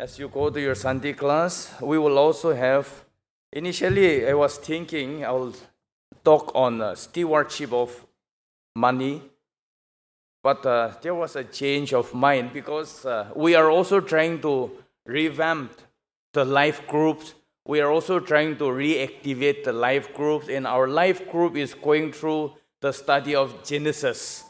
as you go to your Sunday class, we will also have, initially I was thinking I will talk on stewardship of money, but there was a change of mind because we are also trying to revamp the life groups. We are also trying to reactivate the life groups, and our life group is going through the study of Genesis.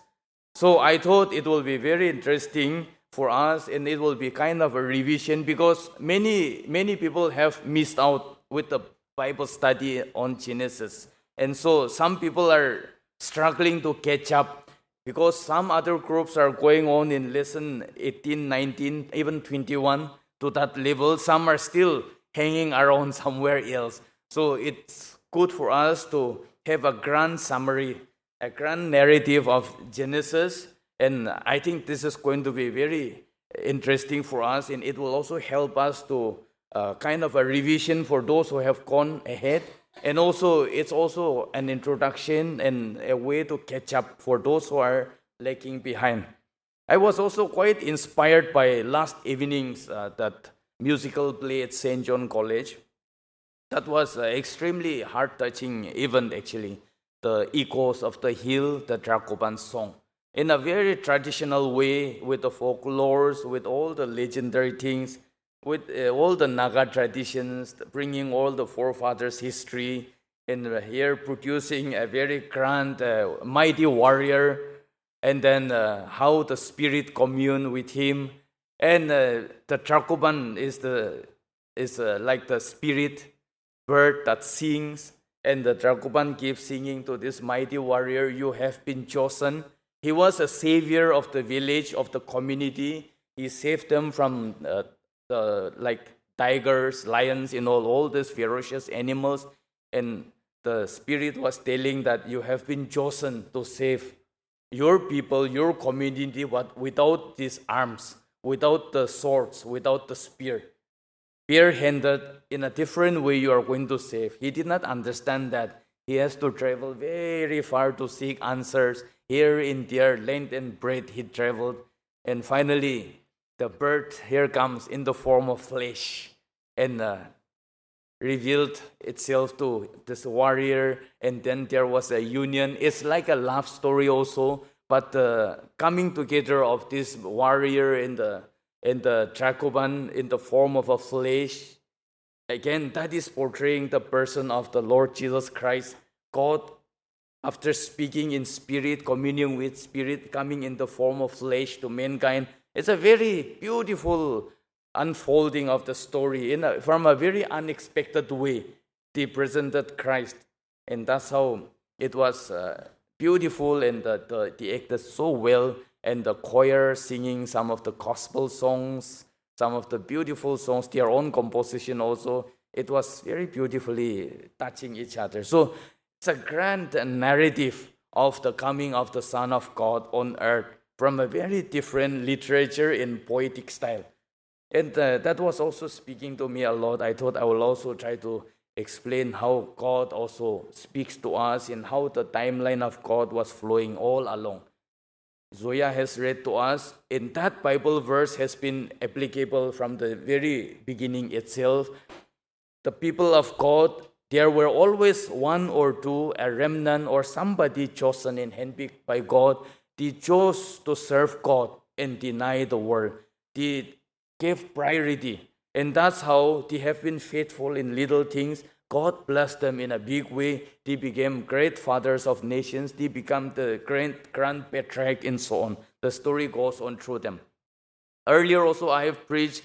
So I thought it will be very interesting for us, and it will be kind of a revision because many people have missed out with the Bible study on Genesis. And so some people are struggling to catch up because some other groups are going on in lesson 18, 19, even 21 to that level. Some are still hanging around somewhere else. So it's good for us to have a grand summary, a grand narrative of Genesis. And I think this is going to be very interesting for us, and it will also help us to kind of a revision for those who have gone ahead. And also, it's also an introduction and a way to catch up for those who are lagging behind. I was also quite inspired by last evening's that musical play at St. John College. That was an extremely heart-touching event, actually. The echoes of the hill, the Trakoban song, in a very traditional way, with the folklores, with all the legendary things, with all the Naga traditions, bringing all the forefathers' history, and here producing a very grand, mighty warrior, and then how the spirit commune with him. And the Trakoban is like the spirit bird that sings, and the Trakoban keeps singing to this mighty warrior, "You have been chosen." He was a savior of the village, of the community. He saved them from the tigers, lions, all these ferocious animals. And the spirit was telling that you have been chosen to save your people, your community, but without these arms, without the swords, without the spear. Bare-handed, in a different way, you are going to save. He did not understand that. He has to travel very far to seek answers. Here and there, length and breadth, he traveled. And finally, the bird here comes in the form of flesh and revealed itself to this warrior. And then there was a union. It's like a love story also, but the coming together of this warrior and the Trakoban in the form of a flesh. Again, that is portraying the person of the Lord Jesus Christ. God, after speaking in spirit, communing with spirit, coming in the form of flesh to mankind. It's a very beautiful unfolding of the story. From a very unexpected way, they presented Christ. And that's how it was beautiful, and they acted so well. And the choir singing some of the gospel songs, some of the beautiful songs, their own composition also. It was very beautifully touching each other. So it's a grand narrative of the coming of the Son of God on earth from a very different literature and poetic style. And that was also speaking to me a lot. I thought I will also try to explain how God also speaks to us and how the timeline of God was flowing all along. Zoya has read to us, and that Bible verse has been applicable from the very beginning itself. The people of God, there were always one or two, a remnant or somebody chosen and handpicked by God. They chose to serve God and deny the world. They gave priority, and that's how they have been faithful in little things. God blessed them in a big way. They became great fathers of nations. They become the grand patriarch and so on. The story goes on through them. Earlier also, I have preached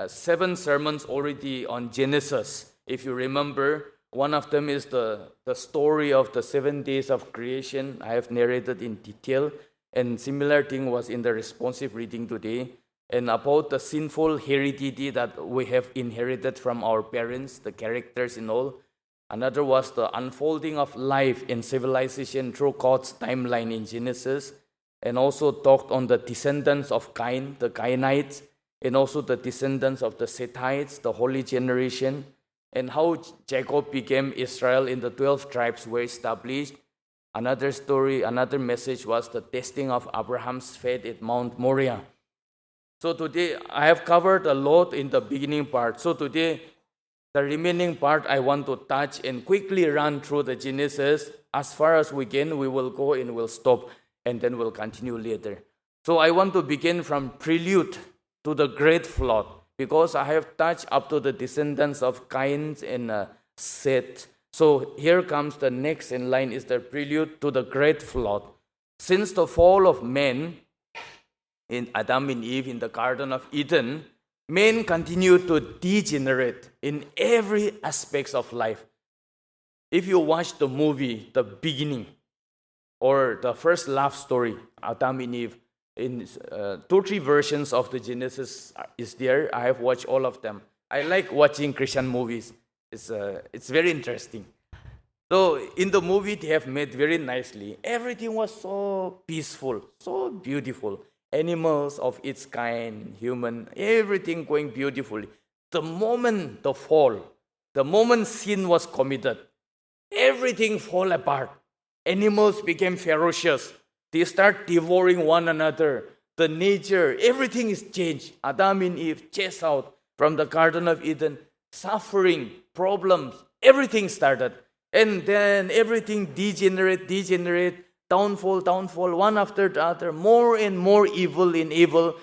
7 sermons already on Genesis. If you remember, one of them is the story of the 7 days of creation. I have narrated in detail. And similar thing was in the responsive reading today. And about the sinful heredity that we have inherited from our parents, the characters and all. Another was the unfolding of life in civilization through God's timeline in Genesis. And also talked on the descendants of Cain, the Cainites, and also the descendants of the Sethites, the holy generation, and how Jacob became Israel in the 12 tribes were established. Another story, another message was the testing of Abraham's faith at Mount Moriah. So today, I have covered a lot in the beginning part. So today, the remaining part I want to touch and quickly run through the Genesis. As far as we can, we will go and we'll stop, and then we'll continue later. So I want to begin from prelude to the great flood, because I have touched up to the descendants of Cain and Seth. So here comes the next in line is the prelude to the great flood. Since the fall of man in Adam and Eve in the Garden of Eden, men continue to degenerate in every aspects of life. If you watch the movie, The Beginning, or the first love story, Adam and Eve, in 2-3 versions of the Genesis is there. I have watched all of them. I like watching Christian movies. It's very interesting. So in the movie, they have made very nicely. Everything was so peaceful, so beautiful. Animals of its kind, human, everything going beautifully. The moment the fall, the moment sin was committed, everything fall apart. Animals became ferocious. They start devouring one another. The nature, everything is changed. Adam and Eve chased out from the Garden of Eden. Suffering, problems, everything started. And then everything degenerate, downfall, one after the other, more and more evil in evil,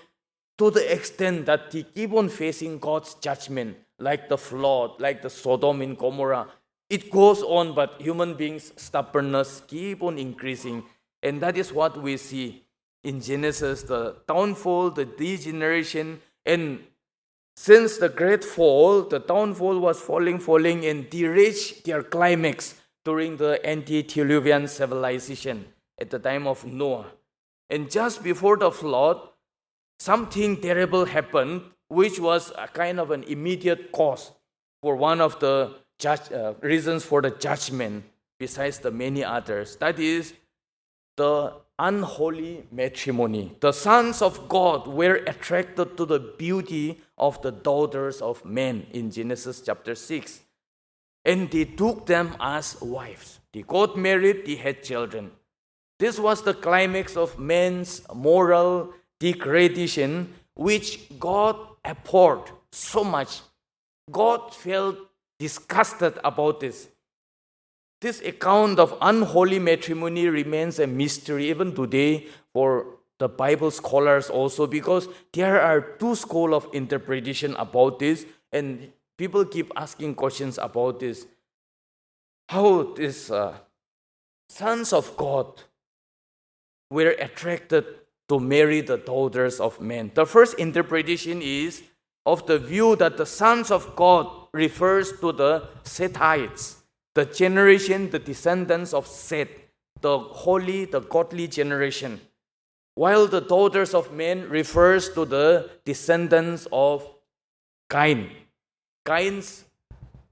to the extent that they keep on facing God's judgment, like the flood, like the Sodom and Gomorrah. It goes on, but human beings' stubbornness keep on increasing. And that is what we see in Genesis, the downfall, the degeneration. And since the great fall, the downfall was falling, and they reached their climax during the antediluvian civilization at the time of Noah. And just before the flood, something terrible happened, which was a kind of an immediate cause for one of the reasons for the judgment, besides the many others. That is the unholy matrimony. The sons of God were attracted to the beauty of the daughters of men in Genesis chapter 6. And they took them as wives. They got married, they had children. This was the climax of man's moral degradation, which God abhorred so much. God felt disgusted about this. This account of unholy matrimony remains a mystery even today for the Bible scholars also, because there are 2 schools of interpretation about this, and people keep asking questions about this. How these sons of God were attracted to marry the daughters of men. The first interpretation is of the view that the sons of God refers to the Sethites, the generation, the descendants of Seth, the holy, the godly generation, while the daughters of men refers to the descendants of Cain. Cain's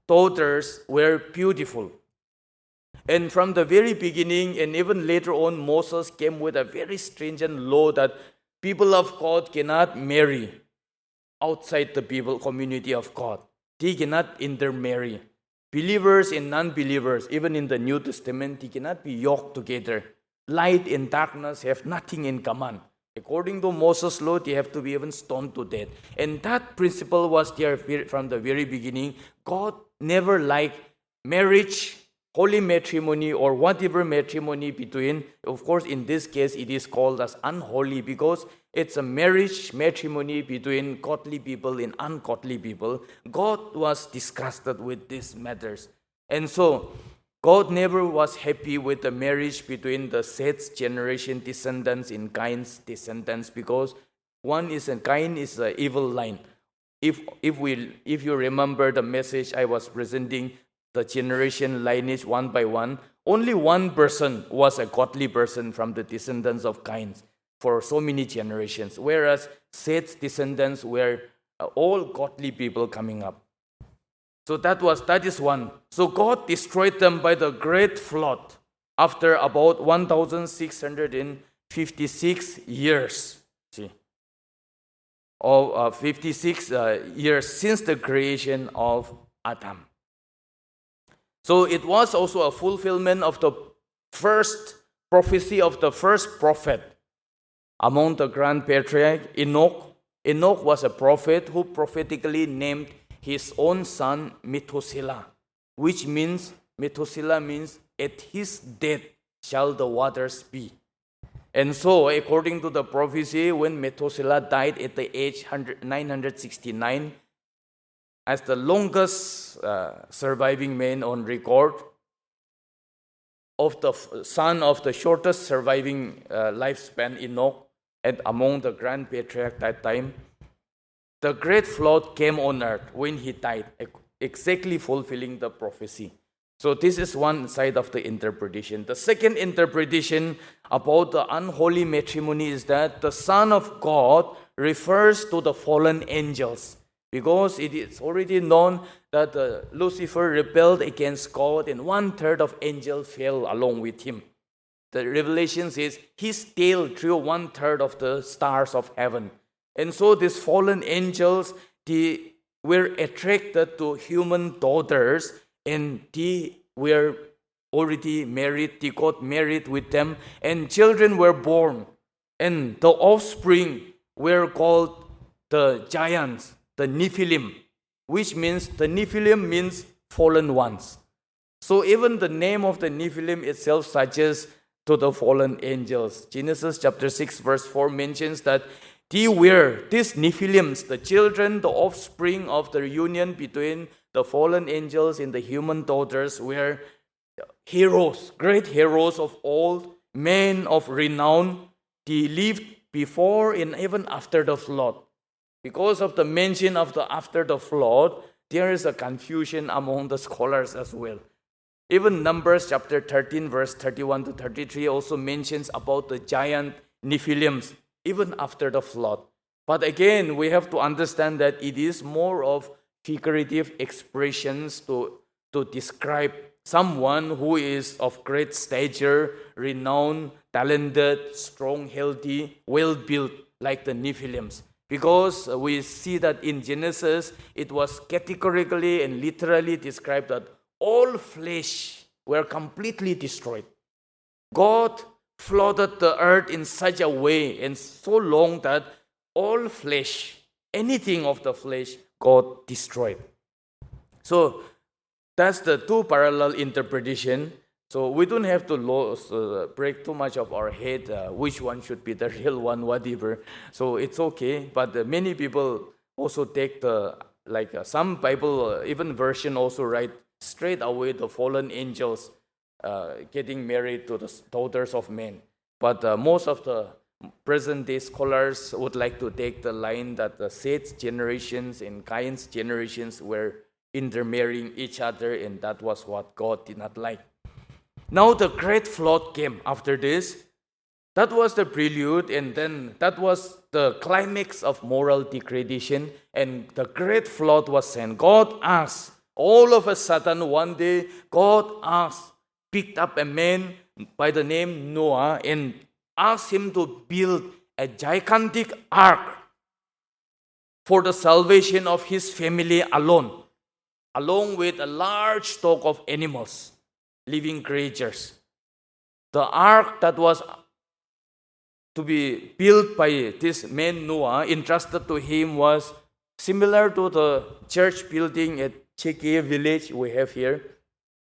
daughters were beautiful. And from the very beginning, and even later on, Moses came with a very stringent law that people of God cannot marry outside the people community of God. They cannot intermarry. Believers and non-believers, even in the New Testament, they cannot be yoked together. Light and darkness have nothing in common. According to Moses' law, they have to be even stoned to death. And that principle was there from the very beginning. God never liked marriage, holy matrimony, or whatever matrimony between. Of course, in this case, it is called as unholy because it's a marriage, matrimony between godly people and ungodly people. God was disgusted with these matters. And so, God never was happy with the marriage between the Seth's generation descendants and Cain's descendants, because Cain is an evil line. If you remember the message I was presenting, the generation lineage one by one, only one person was a godly person from the descendants of Cain for so many generations, whereas Seth's descendants were all godly people coming up. So that is one. So God destroyed them by the great flood after about 1,656 years. See, 56 years since the creation of Adam. So it was also a fulfillment of the first prophecy of the first prophet among the grand patriarch Enoch, Enoch was a prophet who prophetically named his own son Methuselah, which means, Methuselah means, at his death shall the waters be. And so, according to the prophecy, when Methuselah died at the age 969, as the longest surviving man on record, of the son of the shortest surviving lifespan, Enoch, and among the grand patriarchs that time, the great flood came on earth when he died, exactly fulfilling the prophecy. So this is one side of the interpretation. The second interpretation about the unholy matrimony is that the Son of God refers to the fallen angels, because it is already known that Lucifer rebelled against God and 1/3 of angels fell along with him. The Revelation says his tail drew 1/3 of the stars of heaven. And so these fallen angels, they were attracted to human daughters, and they were already married. They got married with them, and children were born. And the offspring were called the giants, the Nephilim, which means, the Nephilim means fallen ones. So even the name of the Nephilim itself suggests to the fallen angels. Genesis chapter 6 verse 4 mentions that they were, these Nephilims, the children, the offspring of the union between the fallen angels and the human daughters, were heroes, great heroes of old, men of renown. They lived before and even after the flood. Because of the mention of the after the flood, there is a confusion among the scholars as well. Even Numbers chapter 13 verse 31 to 33 also mentions about the giant Nephilims even after the flood. But again, we have to understand that it is more of figurative expressions to describe someone who is of great stature, renowned, talented, strong, healthy, well-built, like the Nephilims. Because we see that in Genesis, it was categorically and literally described that all flesh were completely destroyed. God flooded the earth in such a way and so long that all flesh, anything of the flesh, God destroyed. So that's the two parallel interpretation. So we don't have to break too much of our head, which one should be the real one, whatever. So it's okay. But many people also take some Bible, even version also write straight away the fallen angels getting married to the daughters of men. But most of the present-day scholars would like to take the line that the Seth's generations and Cain's generations were intermarrying each other, and that was what God did not like. Now the great flood came after this. That was the prelude, and then that was the climax of moral degradation, and the great flood was sent. God asked, all of a sudden one day, God picked up a man by the name Noah and asked him to build a gigantic ark for the salvation of his family alone, along with a large stock of animals, living creatures. The ark that was to be built by this man Noah, entrusted to him, was similar to the church building at Cheke village we have here.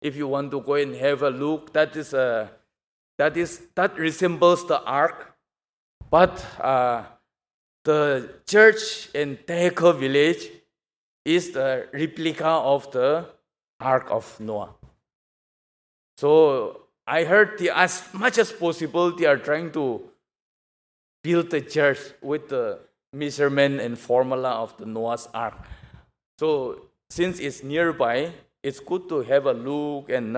If you want to go and have a look, that resembles the ark. But the church in Teheko village is the replica of the ark of Noah. So I heard as much as possible they are trying to build the church with the measurement and formula of the Noah's ark. So since it's nearby, it's good to have a look. And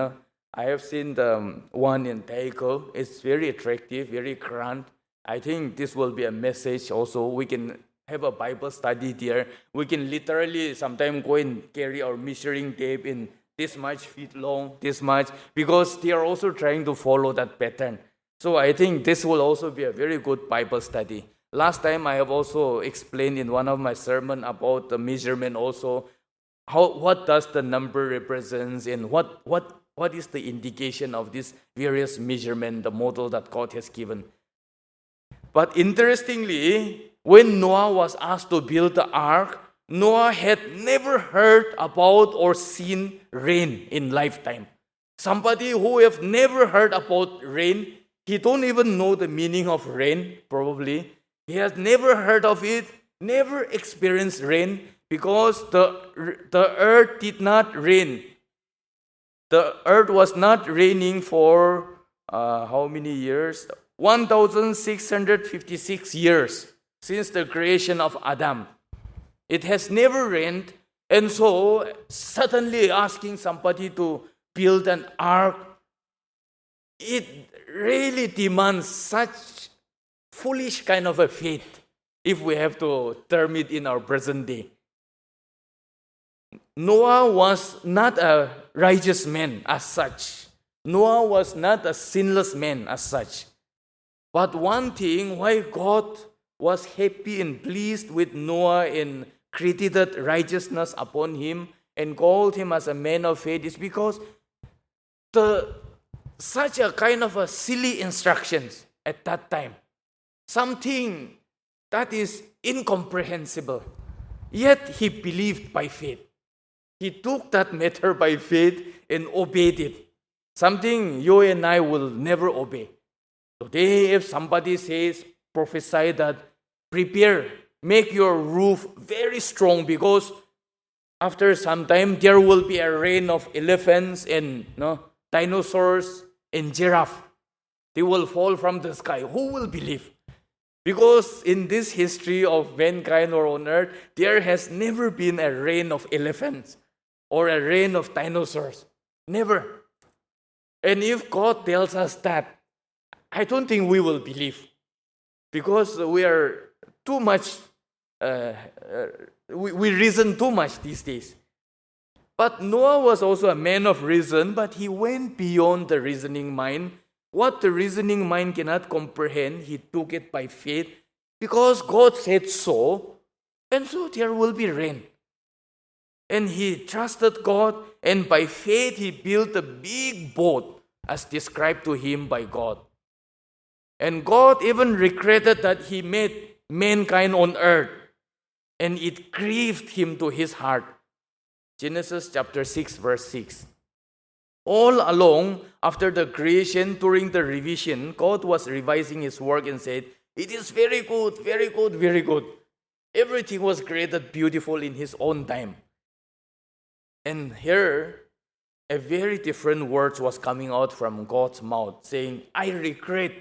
I have seen the one in Teheko. It's very attractive, very grand. I think this will be a message also. We can have a Bible study there. We can literally sometimes go and carry our measuring tape in this much feet long, this much, because they are also trying to follow that pattern. So I think this will also be a very good Bible study. Last time I have also explained in one of my sermons about the measurement also, what does the number represents, and what is the indication of this various measurement, the model that God has given. But interestingly, when Noah was asked to build the ark, Noah had never heard about or seen rain in lifetime. Somebody who have never heard about rain, he don't even know the meaning of rain, probably. He has never heard of it, never experienced rain, because the earth did not rain. The earth was not raining for how many years? 1,656 years since the creation of Adam. It has never rained, and so suddenly asking somebody to build an ark, it really demands such foolish kind of a faith, if we have to term it in our present day. Noah was not a righteous man as such. Noah was not a sinless man as such. But one thing why God was happy and pleased with Noah and credited righteousness upon him and called him as a man of faith is because such a kind of a silly instructions at that time, something that is incomprehensible, yet he believed by faith. He took that matter by faith and obeyed it. Something you and I will never obey. Today, if somebody says, prophesy that, prepare, make your roof very strong because after some time there will be a rain of elephants and dinosaurs and giraffe. They will fall from the sky. Who will believe? Because in this history of mankind or on earth, there has never been a rain of elephants or a rain of dinosaurs. Never. And if God tells us that, I don't think we will believe. Because we are too much, we reason too much these days. But Noah was also a man of reason, but he went beyond the reasoning mind. What the reasoning mind cannot comprehend, he took it by faith because God said so, and so there will be rain. And he trusted God, and by faith he built a big boat as described to him by God. And God even regretted that he made mankind on earth, and it grieved him to his heart. Genesis chapter 6, verse 6. All along, after the creation, during the revision, God was revising his work and said, it is very good, very good, very good. Everything was created beautiful in his own time. And here, a very different word was coming out from God's mouth, saying, I regret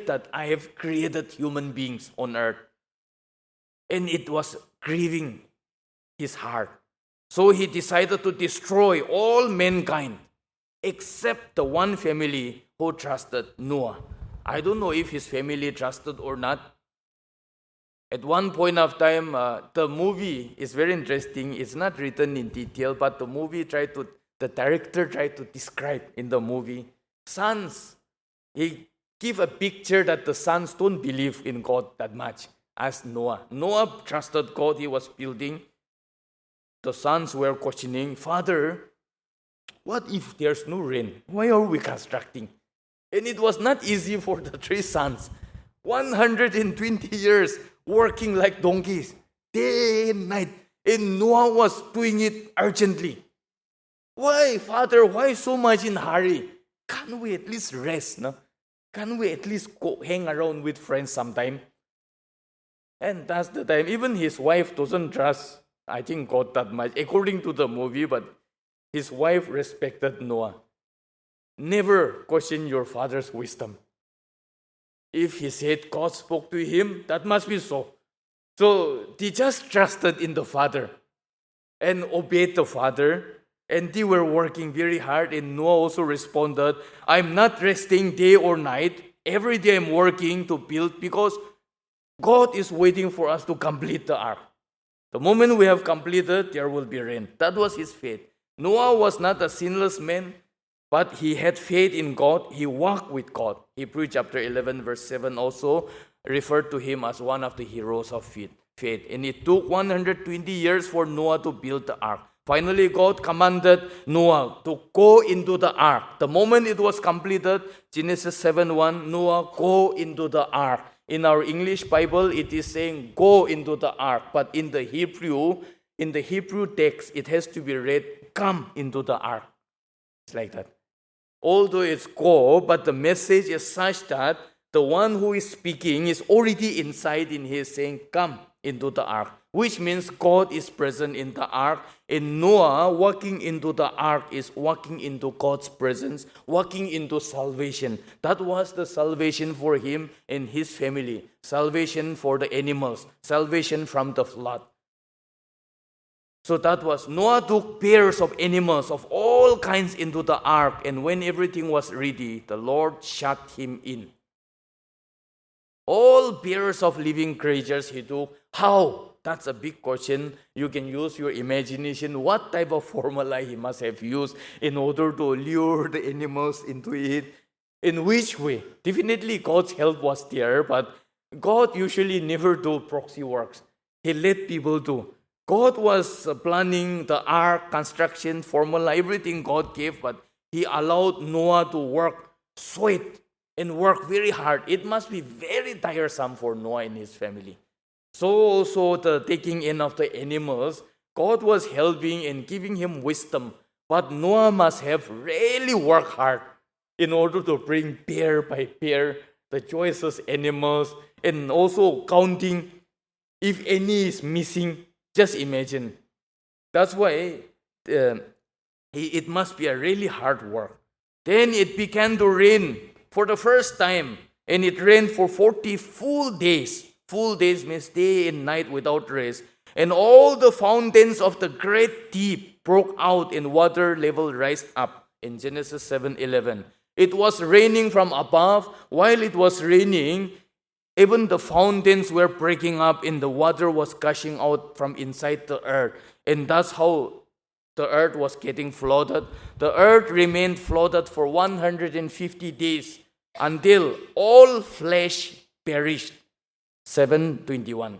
that I have created human beings on earth. And it was grieving his heart. So he decided to destroy all mankind except the one family who trusted Noah. I don't know if his family trusted or not. At one point of time, the movie is very interesting. It's not written in detail, but the director tried to describe in the movie sons. He gave a picture that the sons don't believe in God that much as Noah. Noah trusted God. He was building. The sons were questioning, Father, what if there's no rain? Why are we constructing? And it was not easy for the three sons. 120 years working like donkeys, day and night. And Noah was doing it urgently. Why, Father, why so much in hurry? Can't we at least rest? No? Can't we at least go hang around with friends sometime? And that's the time. Even his wife doesn't trust, I think, God that much, according to the movie, but his wife respected Noah. Never question your father's wisdom. If he said God spoke to him, that must be so. So they just trusted in the father and obeyed the father, and they were working very hard, and Noah also responded, I'm not resting day or night. Every day I'm working to build because God is waiting for us to complete the ark. The moment we have completed, there will be rain. That was his faith. Noah was not a sinless man, but he had faith in God. He walked with God. Hebrews chapter 11, verse 7 also referred to him as one of the heroes of faith. And it took 120 years for Noah to build the ark. Finally, God commanded Noah to go into the ark. The moment it was completed, Genesis 7:1, Noah, go into the ark. In our English Bible, it is saying, go into the ark. But in the Hebrew text, it has to be read, come into the ark. It's like that. Although it's go, but the message is such that the one who is speaking is already inside in his saying, come into the ark, which means God is present in the ark. And Noah walking into the ark is walking into God's presence, walking into salvation. That was the salvation for him and his family, salvation for the animals, salvation from the flood. So that was, Noah took pairs of animals of all kinds into the ark, and when everything was ready, the Lord shut him in. All pairs of living creatures he took. How? That's a big question. You can use your imagination. What type of formula he must have used in order to lure the animals into it? In which way? Definitely God's help was there, but God usually never do proxy works. He let people do. God was planning the ark, construction, formula, everything God gave, but he allowed Noah to work, sweat, and work very hard. It must be very tiresome for Noah and his family. So also the taking in of the animals, God was helping and giving him wisdom. But Noah must have really worked hard in order to bring pair by pair the choicest animals, and also counting if any is missing. Just imagine. That's why it must be a really hard work. Then it began to rain for the first time, and it rained for 40 full days. Full days means day and night without rest. And all the fountains of the great deep broke out, and water level rised up. In Genesis 7:11, it was raining from above. While it was raining, even the fountains were breaking up, and the water was gushing out from inside the earth. And that's how the earth was getting flooded. The earth remained flooded for 150 days until all flesh perished. 7:21.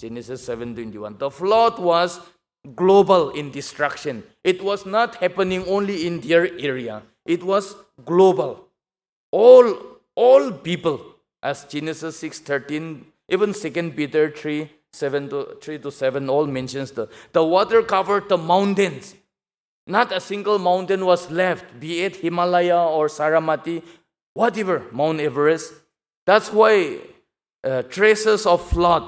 Genesis 7:21. The flood was global in destruction. It was not happening only in their area. It was global. All people, as Genesis 6:13, even 2 Peter 3:7 all mentions the water covered the mountains. Not a single mountain was left, be it Himalaya or Saramati, whatever, Mount Everest. That's why traces of flood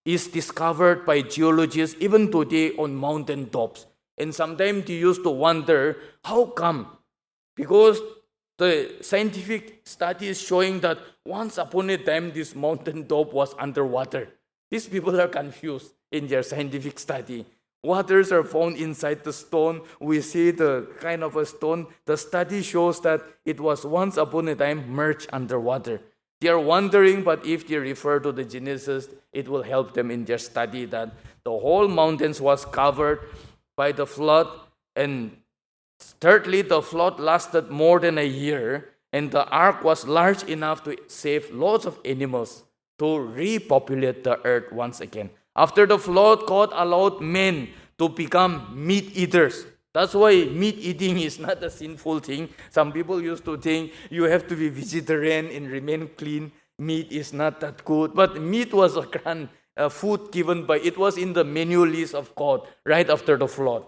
is discovered by geologists even today on mountain tops. And sometimes you used to wonder, how come? Because the scientific study is showing that once upon a time this mountain top was underwater. These people are confused in their scientific study. Waters are found inside the stone. We see the kind of a stone. The study shows that it was once upon a time merged underwater. They are wondering, but if they refer to the Genesis, it will help them in their study that the whole mountains was covered by the flood. And thirdly, the flood lasted more than a year, and the ark was large enough to save lots of animals to repopulate the earth once again. After the flood, God allowed men to become meat eaters. That's why meat eating is not a sinful thing. Some people used to think you have to be vegetarian and remain clean. Meat is not that good. But meat was a grand food given by, it was in the menu list of God right after the flood.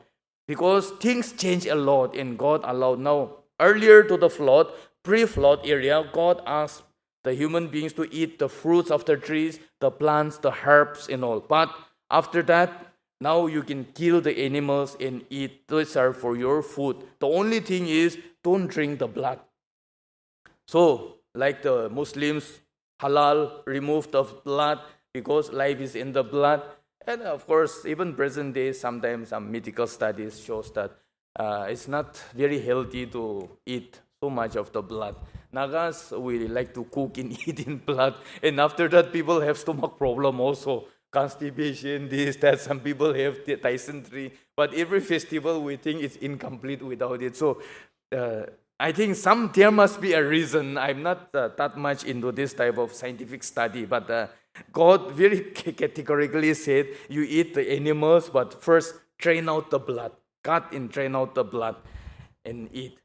Because things change a lot, and God allowed. Now, earlier to the flood, pre-flood area, God asked the human beings to eat the fruits of the trees, the plants, the herbs and all. But after that, now you can kill the animals and eat. Those are for your food. The only thing is, don't drink the blood. So, like the Muslims, halal, remove the blood because life is in the blood. And of course, even present day, sometimes some medical studies shows that it's not very healthy to eat so much of the blood. Nagas, we like to cook and eat in blood. And after that, people have stomach problem also. Constipation, this, that. Some people have dysentery. But every festival, we think it's incomplete without it. So I think there must be a reason. I'm not that much into this type of scientific study. But God very categorically said, you eat the animals, but first train out the blood. cut and drain out the blood and eat.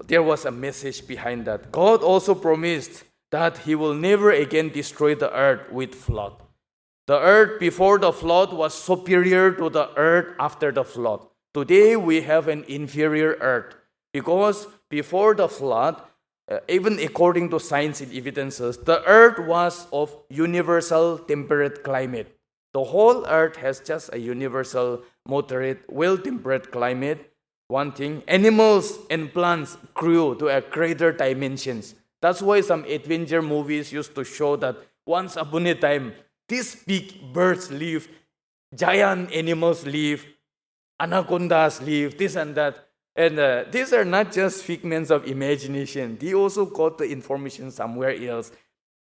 There was a message behind that. God also promised that He will never again destroy the earth with flood. The earth before the flood was superior to the earth after the flood. Today we have an inferior earth because before the flood, even according to science and evidences, the earth was of universal temperate climate. The whole earth has just a universal, moderate, well-temperate climate. One thing, animals and plants grew to a greater dimensions. That's why some adventure movies used to show that once upon a time, these big birds live, giant animals live, anacondas live, this and that. And these are not just figments of imagination. They also got the information somewhere else.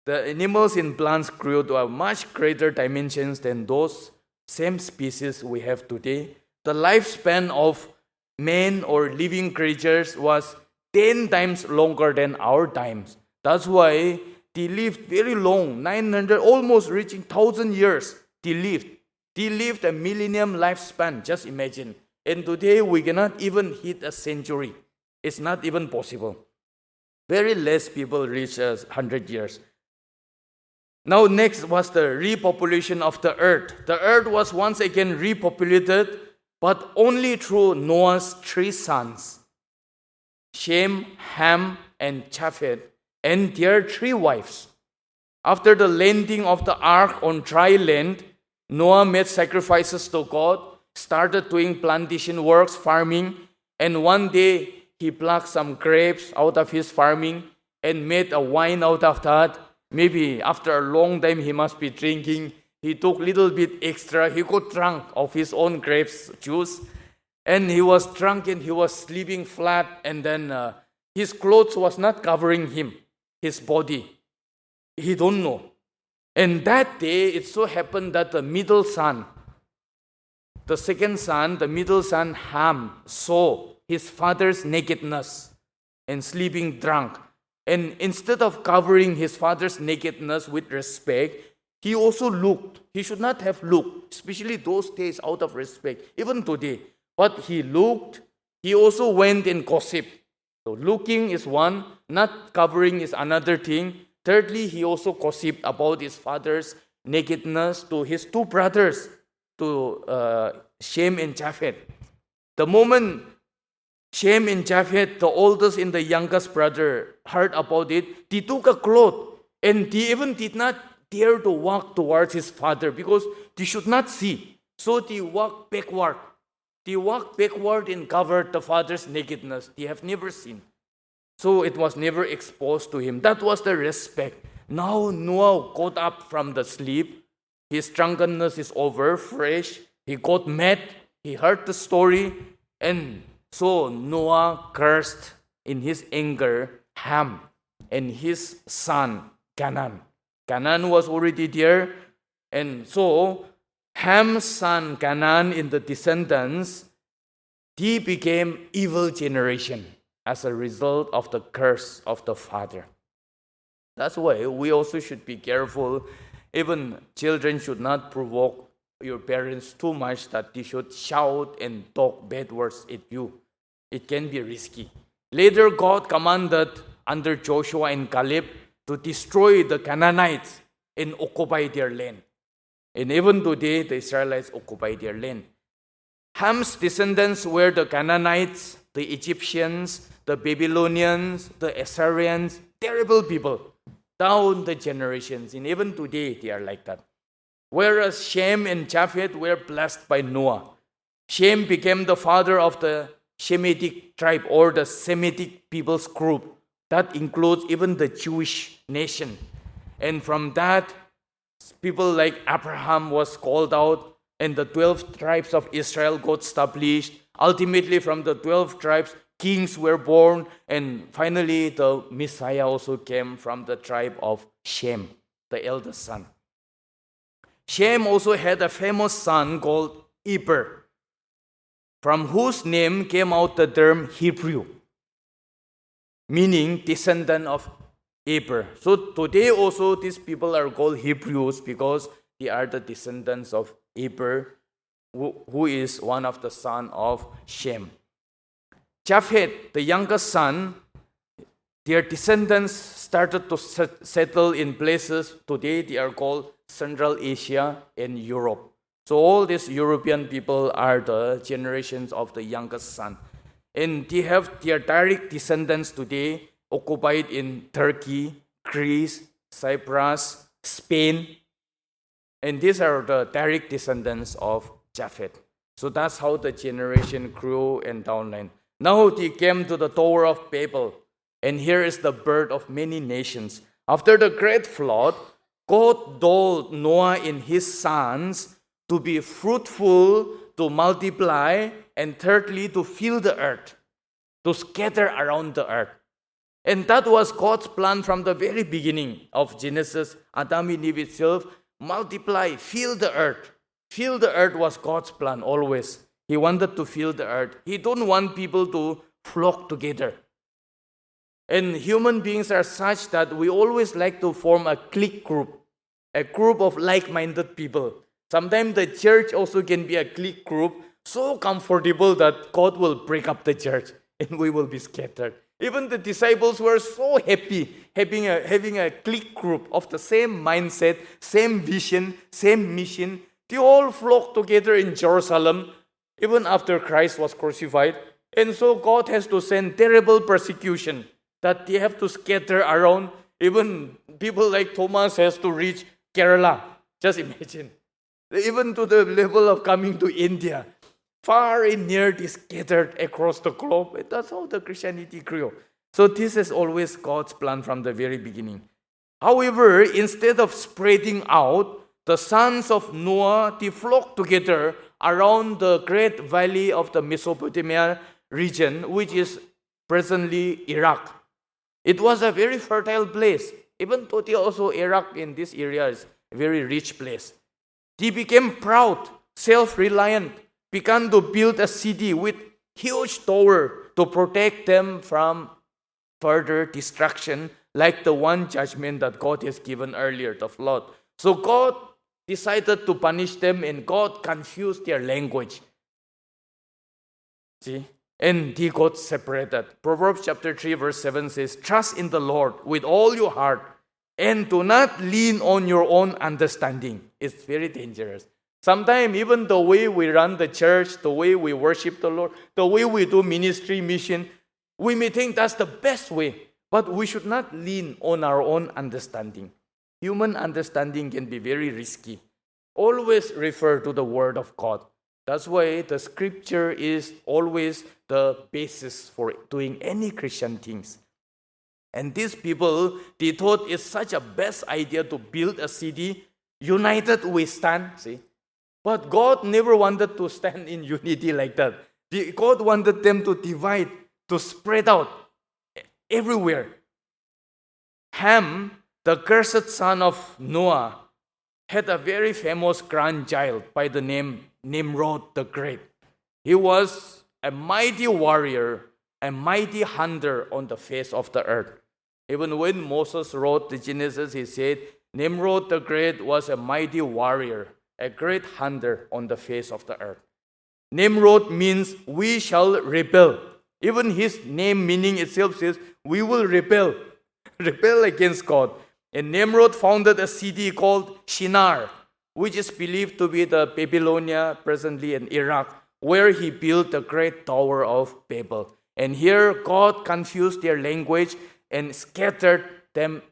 The animals and plants grew to a much greater dimensions than those same species we have today. The lifespan of men or living creatures was 10 times longer than our times. That's why they lived very long, 900, almost reaching 1,000 years. They lived a millennium lifespan, just imagine. And today we cannot even hit a century. It's not even possible. Very less people reach 100 years. Now next was the repopulation of the earth. The earth was once again repopulated, but only through Noah's 3 sons, Shem, Ham, and Japheth, and their 3 wives. After the landing of the ark on dry land, Noah made sacrifices to God, started doing plantation works, farming, and one day he plucked some grapes out of his farming and made a wine out of that. Maybe after a long time he must be drinking. He took a little bit extra. He got drunk of his own grapes juice. And he was drunk and he was sleeping flat. And then his clothes was not covering him, his body. He don't know. And that day it so happened that the middle son, the second son, the middle son Ham, saw his father's nakedness and sleeping drunk. And instead of covering his father's nakedness with respect, he also looked. He should not have looked, especially those days, out of respect, even today. But he looked. He also went and gossiped. So looking is one, not covering is another thing. Thirdly, he also gossiped about his father's nakedness to his 2 brothers, to Shem and Japheth. The moment Shem and Japheth, the oldest and the youngest brother, heard about it, they took a cloth and they even did not dare to walk towards his father because they should not see. So they walked backward. They walked backward and covered the father's nakedness. They have never seen. So it was never exposed to him. That was the respect. Now Noah got up from the sleep. His drunkenness is over, fresh. He got mad. He heard the story. And so Noah cursed in his anger Ham and his son Canaan. Canaan was already there. And so Ham's son Canaan in the descendants, he became evil generation as a result of the curse of the father. That's why we also should be careful. Even children should not provoke your parents too much that they should shout and talk bad words at you. It can be risky. Later, God commanded under Joshua and Caleb to destroy the Canaanites and occupy their land. And even today, the Israelites occupy their land. Ham's descendants were the Canaanites, the Egyptians, the Babylonians, the Assyrians, terrible people, down the generations. And even today, they are like that. Whereas Shem and Japheth were blessed by Noah. Shem became the father of the Shemitic tribe or the Semitic people's group. That includes even the Jewish nation. And from that, people like Abraham was called out and the 12 tribes of Israel got established. Ultimately, from the 12 tribes, kings were born. And finally, the Messiah also came from the tribe of Shem, the eldest son. Shem also had a famous son called Eber, from whose name came out the term Hebrew, meaning descendant of Eber. So today also these people are called Hebrews because they are the descendants of Eber. who is one of the son of Shem. Japheth, the youngest son, their descendants started to settle in places today they are called Central Asia and Europe. So all these European people are the generations of the youngest son. And they have their direct descendants today occupied in Turkey, Greece, Cyprus, Spain. And these are the direct descendants of Japheth. So that's how the generation grew and downline. Now they came to the Tower of Babel. And here is the birth of many nations. After the great flood, God told Noah and his sons to be fruitful, to multiply, and thirdly, to fill the earth, to scatter around the earth. And that was God's plan from the very beginning of Genesis. Adam and Eve itself, multiply, fill the earth. Fill the earth was God's plan always. He wanted to fill the earth. He don't want people to flock together. And human beings are such that we always like to form a clique group, a group of like-minded people. Sometimes the church also can be a clique group, so comfortable that God will break up the church and we will be scattered. Even the disciples were so happy having a clique group of the same mindset, same vision, same mission. They all flocked together in Jerusalem, even after Christ was crucified. And so God has to send terrible persecution that they have to scatter around. Even people like Thomas has to reach Kerala. Just imagine. Even to the level of coming to India. Far and near, they scattered across the globe. And that's how the Christianity grew. So this is always God's plan from the very beginning. However, instead of spreading out, the sons of Noah, they flocked together around the great valley of the Mesopotamia region, which is presently Iraq. It was a very fertile place. Even today also Iraq in this area is a very rich place. They became proud, self-reliant, began to build a city with huge tower to protect them from further destruction, like the one judgment that God has given earlier, the flood. So God decided to punish them and God confused their language. See? And they got separated. Proverbs chapter 3 verse 7 says, "Trust in the Lord with all your heart and do not lean on your own understanding." It's very dangerous. Sometimes even the way we run the church, the way we worship the Lord, the way we do ministry, mission, we may think that's the best way. But we should not lean on our own understanding. Human understanding can be very risky. Always refer to the Word of God. That's why the scripture is always the basis for doing any Christian things. And these people, they thought it's such a best idea to build a city. United we stand, see. But God never wanted to stand in unity like that. God wanted them to divide, to spread out everywhere. Ham, the cursed son of Noah, had a very famous grandchild by the name Nimrod the Great. He was a mighty warrior, a mighty hunter on the face of the earth. Even when Moses wrote the Genesis, he said, Nimrod the Great was a mighty warrior, a great hunter on the face of the earth. Nimrod means we shall rebel. Even his name meaning itself says we will rebel against God. And Nimrod founded a city called Shinar, which is believed to be the Babylonia presently in Iraq, where he built the great Tower of Babel. And here God confused their language and scattered them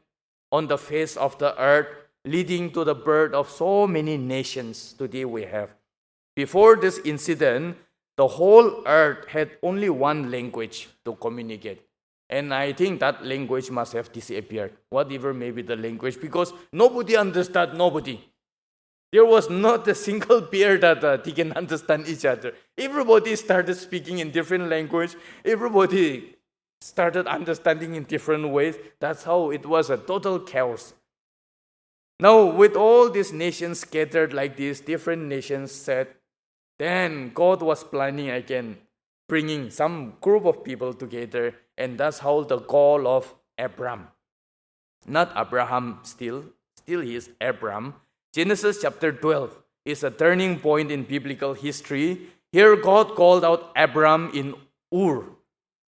on the face of the earth, leading to the birth of so many nations today we have. Before this incident, the whole earth had only one language to communicate. And I think that language must have disappeared, whatever may be the language, because nobody understood nobody. There was not a single pair that they can understand each other. Everybody started speaking in different language. Everybody started understanding in different ways. That's how it was a total chaos. Now, with all these nations scattered like this, different nations said, then God was planning again, bringing some group of people together, and that's how the call of Abram, not Abraham still he is Abram. Genesis chapter 12, is a turning point in biblical history. Here God called out Abram in Ur.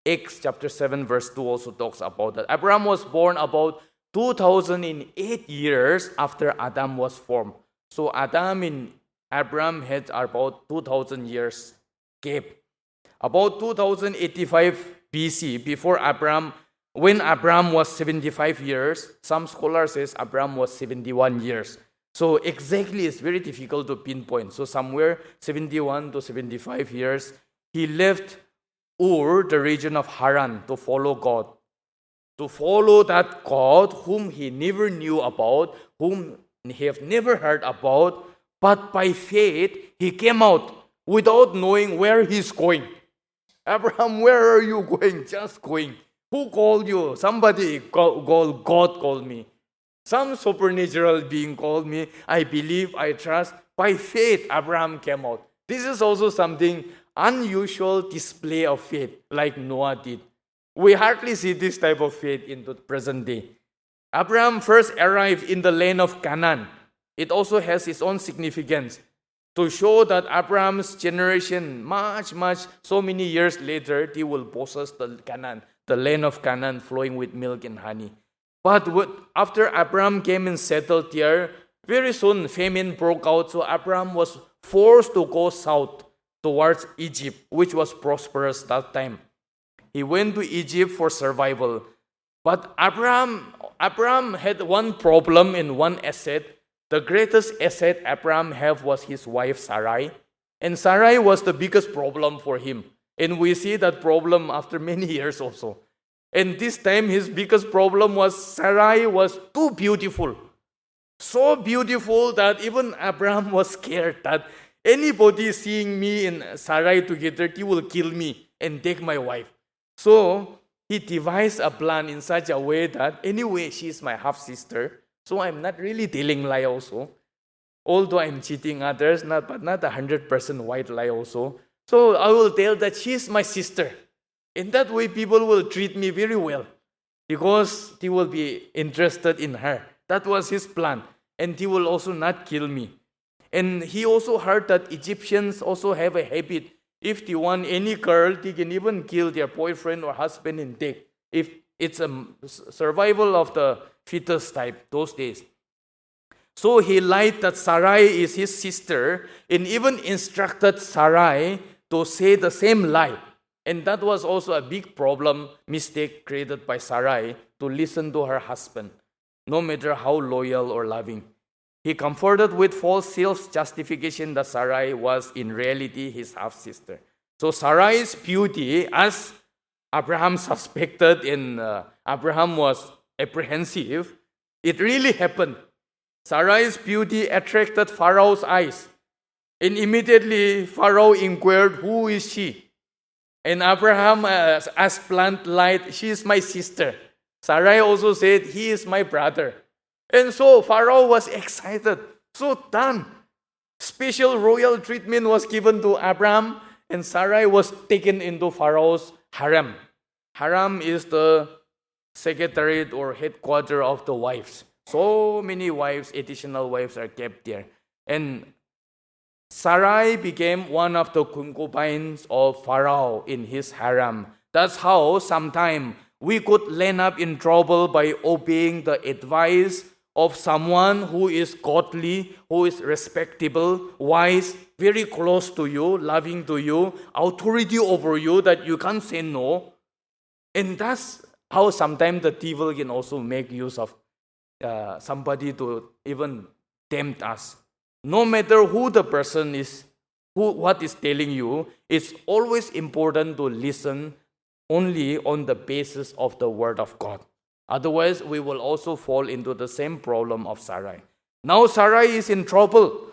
Acts chapter 7 verse 2 also talks about that. Abram was born about 2008 years after Adam was formed. So Adam and Abram had about 2000 years gap. About 2085 BC, before Abram, when Abram was 75 years, some scholars says Abram was 71 years. So exactly it's very difficult to pinpoint. So somewhere 71 to 75 years, he left Ur, the region of Haran, to follow God. To follow that God whom he never knew about, whom he have never heard about, but by faith he came out without knowing where he's going. Abraham, where are you going? Just going. Who called you? Somebody God called me. Some supernatural being called me. I believe, I trust. By faith, Abraham came out. This is also something unusual display of faith, like Noah did. We hardly see this type of faith in the present day. Abraham first arrived in the land of Canaan. It also has its own significance to show that Abraham's generation, so many years later, they will possess the land of Canaan flowing with milk and honey. But after Abraham came and settled there, very soon famine broke out, so Abraham was forced to go south towards Egypt, which was prosperous that time. He went to Egypt for survival. But Abraham had one problem and one asset. The greatest asset Abraham had was his wife Sarai. And Sarai was the biggest problem for him. And we see that problem after many years also. And this time his biggest problem was Sarai was too beautiful. So beautiful that even Abraham was scared that anybody seeing me and Sarai together, he will kill me and take my wife. So he devised a plan in such a way that anyway, she is my half-sister. So I'm not really telling lie also. Although I'm cheating others, but not 100% white lie also. So I will tell that she is my sister. In that way, people will treat me very well because they will be interested in her. That was his plan. And he will also not kill me. And he also heard that Egyptians also have a habit. If they want any girl, they can even kill their boyfriend or husband and take. If it's a survival of the fetus type those days. So he lied that Sarai is his sister and even instructed Sarai to say the same lie. And that was also a big mistake created by Sarai to listen to her husband, no matter how loyal or loving. He comforted with false self-justification that Sarai was in reality his half-sister. So Sarai's beauty, as Abraham suspected and Abraham was apprehensive, it really happened. Sarai's beauty attracted Pharaoh's eyes. And immediately Pharaoh inquired, who is she? And Abraham, as plant light, she is my sister. Sarai also said, he is my brother. And so Pharaoh was excited. So done. Special royal treatment was given to Abram, and Sarai was taken into Pharaoh's harem. Harem is the secretariat or headquarters of the wives. So many wives, additional wives are kept there. And Sarai became one of the concubines of Pharaoh in his harem. That's how sometimes we could land up in trouble by obeying the advice of someone who is godly, who is respectable, wise, very close to you, loving to you, authority over you that you can't say no. And that's how sometimes the devil can also make use of somebody to even tempt us. No matter who the person is, what is telling you, it's always important to listen only on the basis of the word of God. Otherwise, we will also fall into the same problem of Sarai. Now Sarai is in trouble.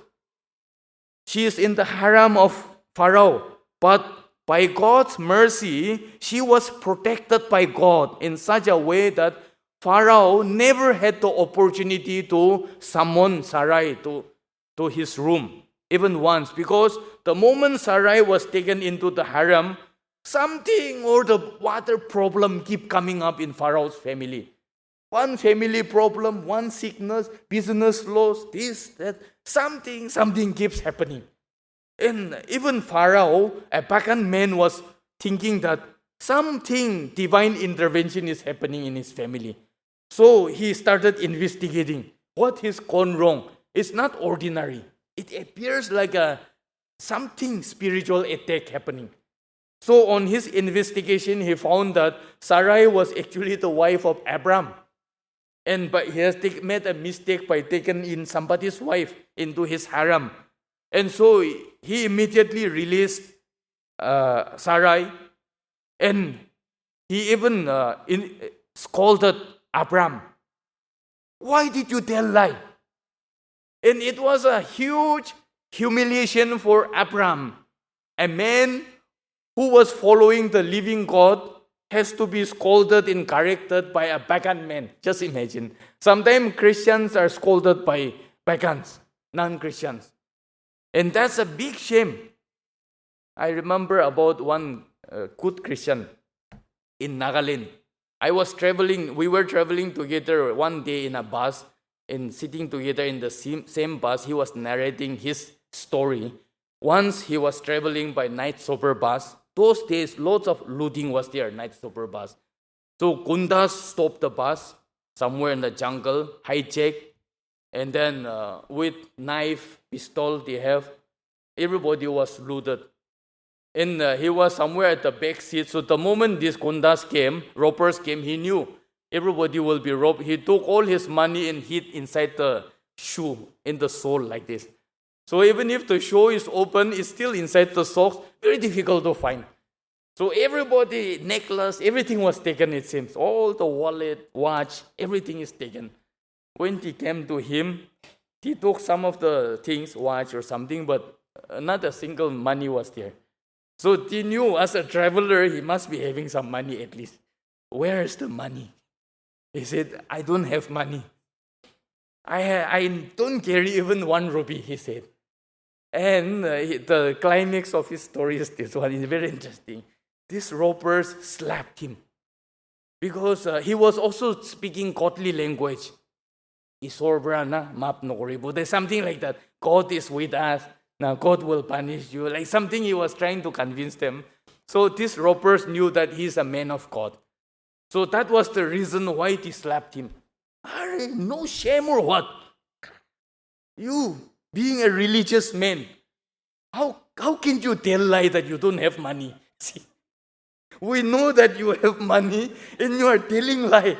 She is in the harem of Pharaoh. But by God's mercy, she was protected by God in such a way that Pharaoh never had the opportunity to summon Sarai to his room, even once. Because the moment Sarai was taken into the harem, something or the water problem keep coming up in Pharaoh's family. One family problem, one sickness, business loss, this, that, something keeps happening. And even Pharaoh, a pagan man, was thinking that something divine intervention is happening in his family. So he started investigating what has gone wrong. It's not ordinary. It appears like something spiritual attack happening. So on his investigation, he found that Sarai was actually the wife of Abram. But he has made a mistake by taking in somebody's wife into his harem. And so he immediately released Sarai, and he even scolded Abram. Why did you tell lie? And it was a huge humiliation for Abram. A man who was following the living God has to be scolded and corrected by a pagan man. Just imagine. Sometimes Christians are scolded by pagans, non-Christians. And that's a big shame. I remember about one good Christian in Nagaland. We were traveling together one day in a bus, and sitting together in the same bus, he was narrating his story. Once he was traveling by night super bus. Those days, lots of looting was there, night super bus. So Gundas stopped the bus somewhere in the jungle, hijack, and then with knife, pistol they have, everybody was looted. And he was somewhere at the back seat. So the moment these Gundas came, robbers came, he knew everybody will be robbed. He took all his money and hid inside the shoe, in the sole like this. So even if the shoe is open, it's still inside the socks, very difficult to find. So everybody, necklace, everything was taken, it seems. All the wallet, watch, everything is taken. When he came to him, he took some of the things, watch or something, but not a single money was there. So he knew as a traveler, he must be having some money at least. Where is the money? He said, I don't have money. I don't carry even 1 rupee, he said. And the climax of his story is this one. It's very interesting. These robbers slapped him because he was also speaking godly language. There's something like that. God is with us. Now God will punish you. Like something he was trying to convince them. So these robbers knew that he's a man of God. So that was the reason why they slapped him. No shame or what? You, being a religious man, how can you tell lie that you don't have money? See, we know that you have money and you are telling lie.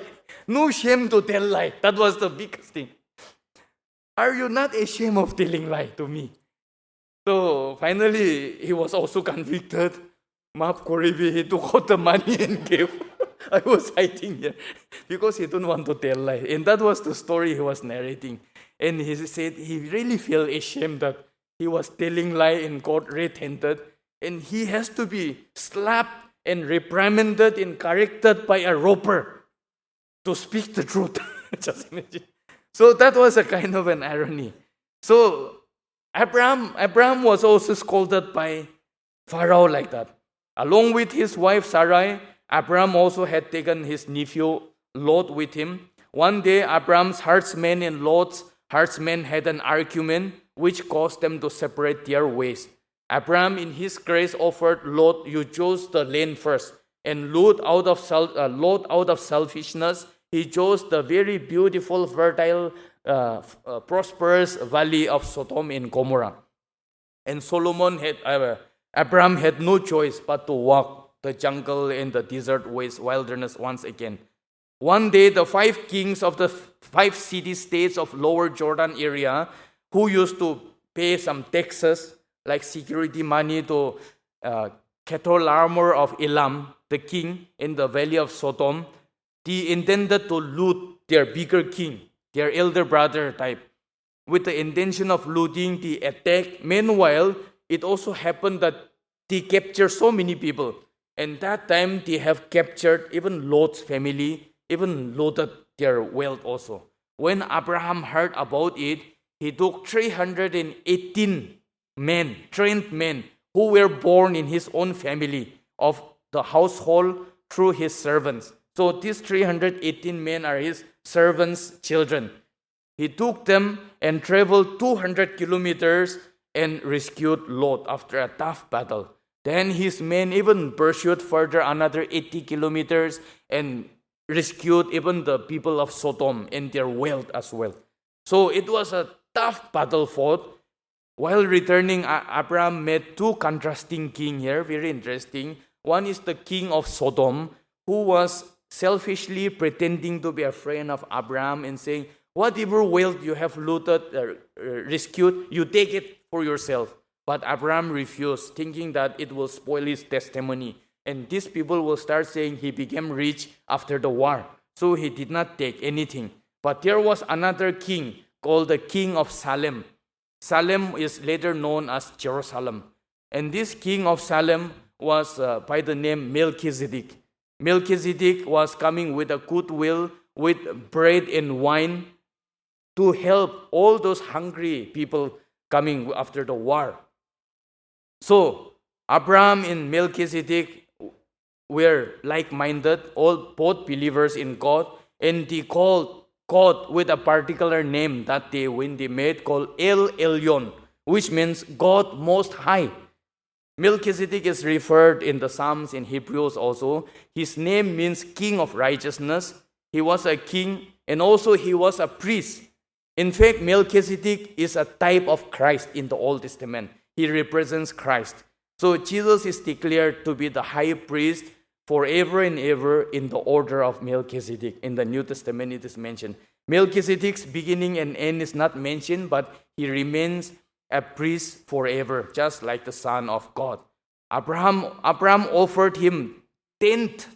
No shame to tell lie. That was the biggest thing. Are you not ashamed of telling lie to me? So finally, he was also convicted. Maaf Koribi, he took out the money and gave. I was hiding here because he didn't want to tell lie. And that was the story he was narrating. And he said he really felt ashamed that he was telling lie and got red-handed. And he has to be slapped and reprimanded and corrected by a robber to speak the truth. Just imagine. So that was a kind of an irony. So Abram was also scolded by Pharaoh like that. Along with his wife Sarai, Abram also had taken his nephew Lot with him. One day, Abram's herdsmen and Lot's herdsmen had an argument which caused them to separate their ways. Abram, in his grace, offered Lot, you chose the land first. And Lot, out of selfishness, he chose the very beautiful, fertile, prosperous valley of Sodom and Gomorrah. And Abram had no choice but to walk the jungle and the desert wilderness once again. One day, the 5 kings of the 5 city-states of Lower Jordan area, who used to pay some taxes, like security money to Kedorlaomer of Elam, the king in the valley of Sodom, they intended to loot their bigger king, their elder brother type. With the intention of looting, the attack. Meanwhile, it also happened that they captured so many people. And that time, they have captured even Lot's family, even looted their wealth also. When Abraham heard about it, he took 318 men, trained men, who were born in his own family of the household through his servants. So these 318 men are his servants' children. He took them and traveled 200 kilometers and rescued Lot after a tough battle. Then his men even pursued further another 80 kilometers and rescued even the people of Sodom and their wealth as well. So it was a tough battle fought. While returning, Abram met two contrasting kings here, very interesting. One is the king of Sodom, who was selfishly pretending to be a friend of Abram and saying, whatever wealth you have looted, rescued, you take it for yourself. But Abram refused, thinking that it will spoil his testimony. And these people will start saying he became rich after the war. So he did not take anything. But there was another king called the king of Salem. Salem is later known as Jerusalem. And this king of Salem was by the name Melchizedek. Melchizedek was coming with a goodwill, with bread and wine to help all those hungry people coming after the war. So, Abram and Melchizedek were like-minded, both believers in God, and they called God with a particular name that when they met, called El Elyon, which means God Most High. Melchizedek is referred in the Psalms in Hebrews also. His name means King of Righteousness. He was a king and also he was a priest. In fact, Melchizedek is a type of Christ in the Old Testament. He represents Christ. So Jesus is declared to be the high priest forever and ever in the order of Melchizedek. In the New Testament it is mentioned. Melchizedek's beginning and end is not mentioned, but he remains a priest forever, just like the Son of God. Abraham offered him tenth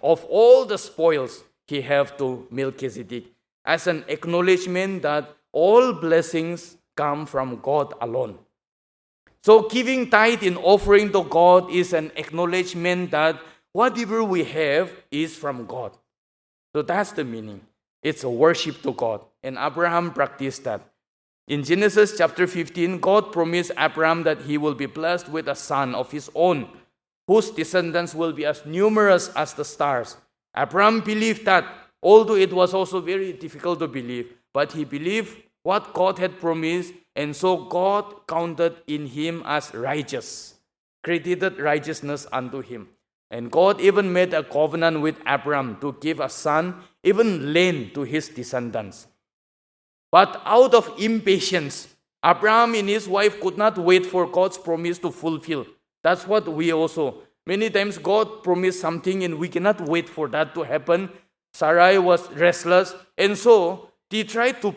of all the spoils he have to Melchizedek, as an acknowledgement that all blessings come from God alone. So giving tithe in offering to God is an acknowledgement that whatever we have is from God. So that's the meaning. It's a worship to God. And Abraham practiced that. In Genesis chapter 15, God promised Abram that he will be blessed with a son of his own, whose descendants will be as numerous as the stars. Abram believed that, although it was also very difficult to believe, but he believed what God had promised, and so God counted in him as righteous, credited righteousness unto him. And God even made a covenant with Abram to give a son, even land, to his descendants. But out of impatience, Abram and his wife could not wait for God's promise to fulfill. That's what we also. Many times God promised something and we cannot wait for that to happen. Sarai was restless, and so they tried to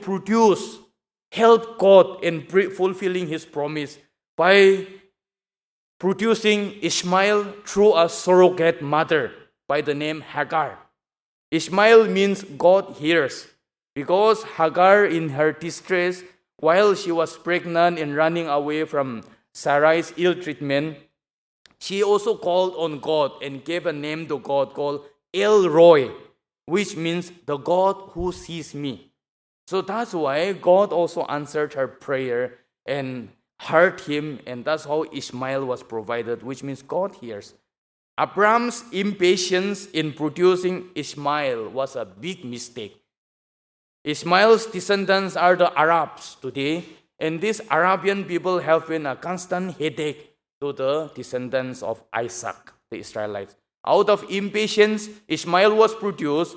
help God in fulfilling his promise by producing Ishmael through a surrogate mother by the name Hagar. Ishmael means God hears, because Hagar, in her distress, while she was pregnant and running away from Sarai's ill treatment, she also called on God and gave a name to God called El Roi, which means the God who sees me. So that's why God also answered her prayer and heard him, and that's how Ishmael was provided, which means God hears. Abram's impatience in producing Ishmael was a big mistake. Ishmael's descendants are the Arabs today, and these Arabian people have been a constant headache to the descendants of Isaac, the Israelites. Out of impatience, Ishmael was produced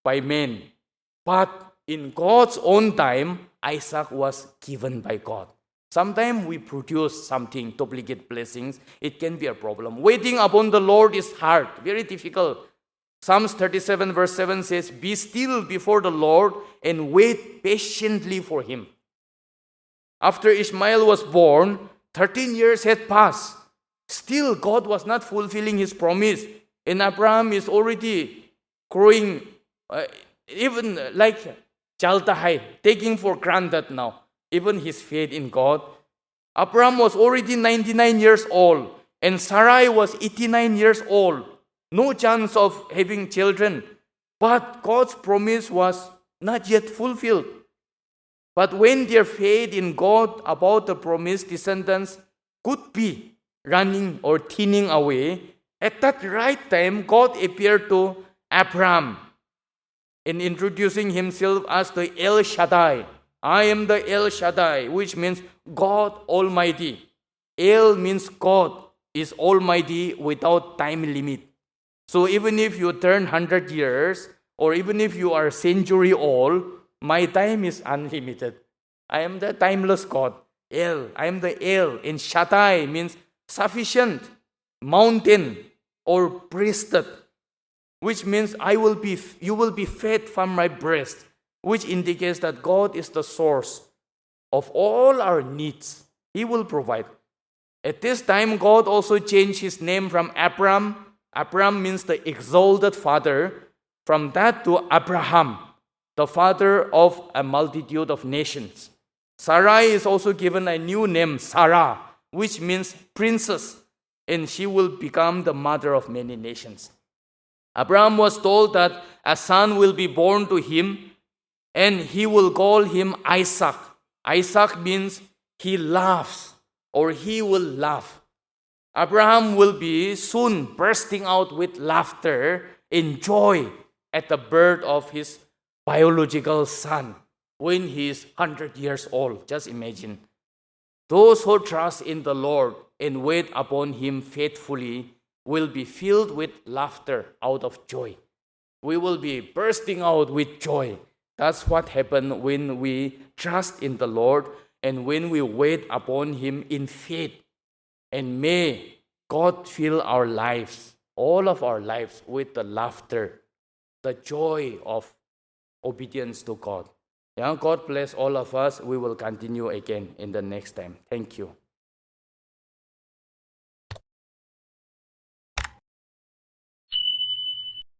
by men. But in God's own time, Isaac was given by God. Sometimes we produce something, duplicate blessings. It can be a problem. Waiting upon the Lord is hard, very difficult. Psalms 37 verse 7 says, "Be still before the Lord and wait patiently for him." After Ishmael was born, 13 years had passed. Still, God was not fulfilling his promise. And Abraham is already growing, even like Chaltahai, taking for granted now, even his faith in God. Abraham was already 99 years old, and Sarai was 89 years old. No chance of having children. But God's promise was not yet fulfilled. But when their faith in God about the promised descendants could be running or thinning away, At that right time, God appeared to Abram in introducing himself as the El Shaddai. I am the El Shaddai, which means God Almighty. El means God is Almighty without time limit. So even if you turn 100 years, or even if you are a century old, my time is unlimited. I am the timeless God. El, I am the El. In Shaddai means sufficient, mountain, or priesthood, which means you will be fed from my breast, which indicates that God is the source of all our needs. He will provide. At this time, God also changed his name from Abram. Abram means the exalted father. From that to Abraham, the father of a multitude of nations. Sarai is also given a new name, Sarah, which means princess, and she will become the mother of many nations. Abraham was told that a son will be born to him, and he will call him Isaac. Isaac means he laughs, or he will laugh. Abraham will be soon bursting out with laughter in joy at the birth of his biological son when he is 100 years old. Just imagine. Those who trust in the Lord and wait upon him faithfully will be filled with laughter out of joy. We will be bursting out with joy. That's what happens when we trust in the Lord and when we wait upon him in faith. And may God fill our lives, all of our lives, with the laughter, the joy of obedience to God. Yeah, God bless all of us. We will continue again in the next time. Thank you.